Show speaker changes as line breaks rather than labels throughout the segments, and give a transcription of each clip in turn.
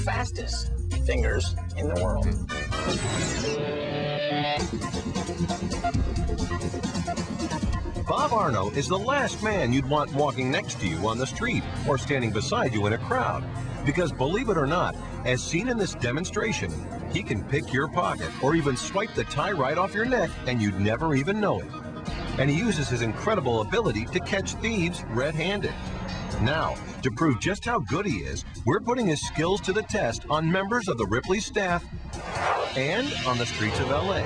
fastest fingers in the world.
Bob Arno is the last man you'd want walking next to you on the street or standing beside you in a crowd. Because believe it or not, as seen in this demonstration, he can pick your pocket or even swipe the tie right off your neck and you'd never even know it. And he uses his incredible ability to catch thieves red-handed. Now, to prove just how good he is, we're putting his skills to the test on members of the Ripley staff and on the streets of LA.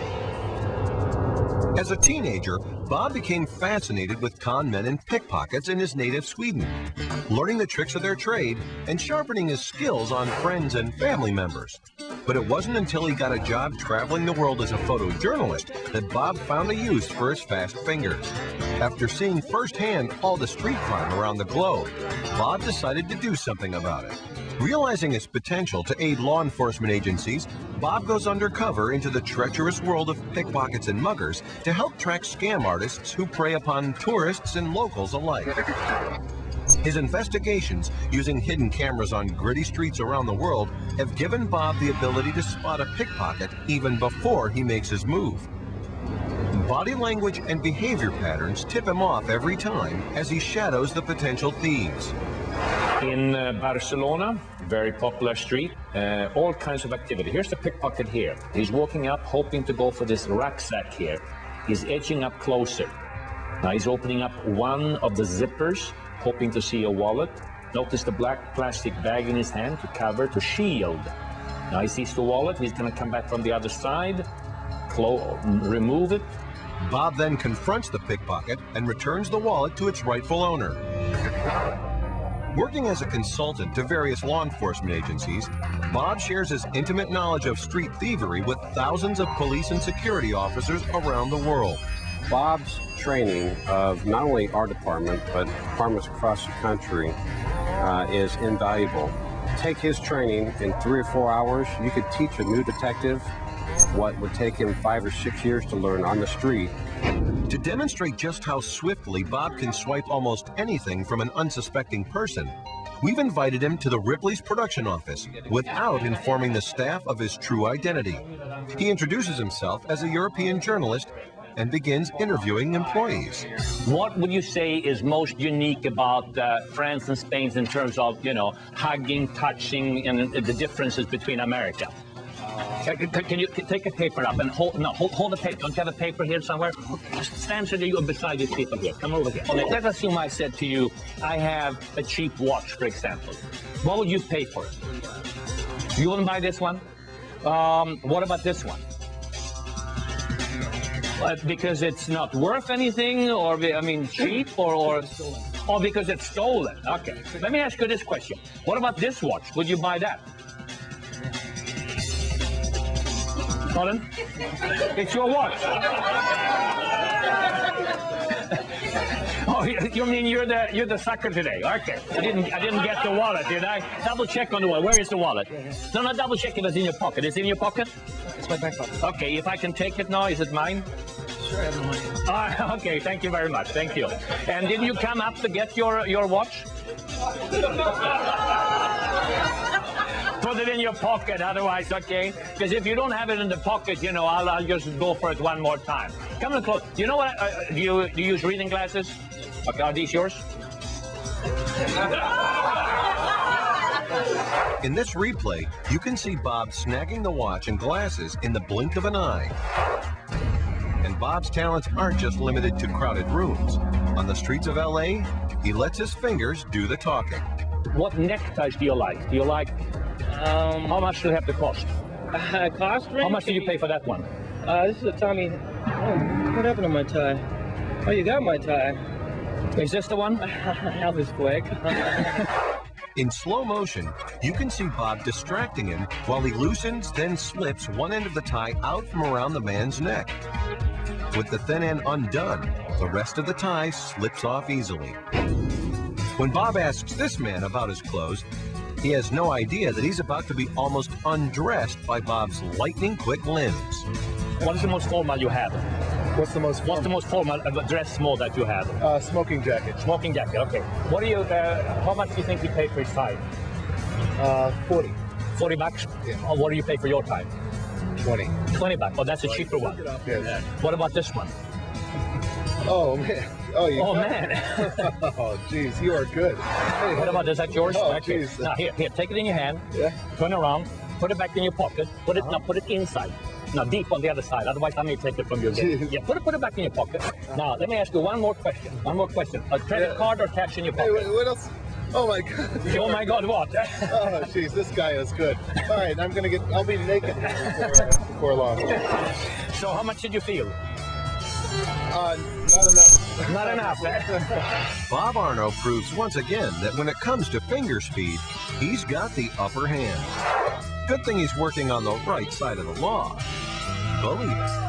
As a teenager, Bob became fascinated with con men and pickpockets in his native Sweden, learning the tricks of their trade and sharpening his skills on friends and family members. But it wasn't until he got a job traveling the world as a photojournalist that Bob found a use for his fast fingers. After seeing firsthand all the street crime around the globe, Bob decided to do something about it. Realizing its potential to aid law enforcement agencies, Bob goes undercover into the treacherous world of pickpockets and muggers to help track scam artists who prey upon tourists and locals alike. His investigations using hidden cameras on gritty streets around the world have given Bob the ability to spot a pickpocket even before he makes his move. Body language and behavior patterns tip him off every time as he shadows the potential thieves.
In Barcelona, very popular street, all kinds of activity. Here's the pickpocket here. He's walking up, hoping to go for this rucksack here. He's edging up closer. Now he's opening up one of the zippers, hoping to see a wallet. Notice the black plastic bag in his hand to cover, to shield. Now he sees the wallet. He's going to come back from the other side, remove it.
Bob then confronts the pickpocket and returns the wallet to its rightful owner. Working as a consultant to various law enforcement agencies, Bob shares his intimate knowledge of street thievery with thousands of police and security officers around the world.
Bob's training of not only our department, but departments across the country is invaluable. Take his training in 3 or 4 hours, you could teach a new detective what would take him 5 or 6 years to learn on the street.
To demonstrate just how swiftly Bob can swipe almost anything from an unsuspecting person, we've invited him to the Ripley's production office without informing the staff of his true identity. He introduces himself as a European journalist and begins interviewing employees.
What would you say is most unique about France and Spain in terms of, hugging, touching, and the differences between America? Can you take a paper up and hold the paper? Don't you have a paper here somewhere? Just stand so that you are beside these people here. Come over here. Let's assume I said to you, I have a cheap watch, for example. What would you pay for it? You wouldn't buy this one? What about this one? Because it's not worth anything, or cheap, or because it's stolen. Okay. Let me ask you this question. What about this watch? Would you buy that? Pardon? It's your watch. Oh, you mean you're the sucker today? Okay. I didn't get the wallet, did I? Double check on the wallet. Where is the wallet? No, not double check if it's in your pocket. It's in your pocket?
It's my back pocket.
Okay, if I can take it now, is it mine?
Sure, I have money.
Okay, thank you very much. Thank you. And didn't you come up to get your watch? Put it in your pocket, otherwise, okay? Because if you don't have it in the pocket, I'll just go for it one more time. Come on close. You know what? Do you use reading glasses? Okay, are these yours?
In this replay, you can see Bob snagging the watch and glasses in the blink of an eye. And Bob's talents aren't just limited to crowded rooms. On the streets of LA, he lets his fingers do the talking.
What neckties do you like? Do you like... how much do they have to cost?
Cost range?
How much did you pay for that one?
This is a Tommy. Oh, what happened to my tie? Oh, you got my tie.
Is this the one?
That was quick.
In slow motion, you can see Bob distracting him while he loosens, then slips one end of the tie out from around the man's neck. With the thin end undone, the rest of the tie slips off easily. When Bob asks this man about his clothes, he has no idea that he's about to be almost undressed by Bob's lightning-quick limbs.
What is the most formal you have?
What's the most
formal dress mode that you have?
Smoking jacket.
Smoking jacket, okay. What do you, how much do you think he paid for his tie?
40.
40 bucks?
Yeah.
Oh, what do you pay for your time?
20.
20 bucks. Oh, that's a cheaper one.
Yes.
What about this one?
Oh, man. Oh, you
Oh, man.
Oh, jeez, you are good. Hey,
What about this? That's yours?
Oh,
Okay.
jeez.
Now, here, take it in your hand.
Yeah.
Turn around. Put it back in your pocket. Now put it inside. Now deep on the other side. Otherwise, I may take it from you again.
Jeez.
Yeah, put it back in your pocket. Now, let me ask you one more question. A credit card or cash in your
Hey,
pocket?
what else? Oh, my God.
Oh my God, what?
Oh, jeez, this guy is good. All right, I'll be naked before long.
So how much did you feel?
Not enough.
Not enough.
Bob Arno proves once again that when it comes to finger speed, he's got the upper hand. Good thing he's working on the right side of the law. Believe it.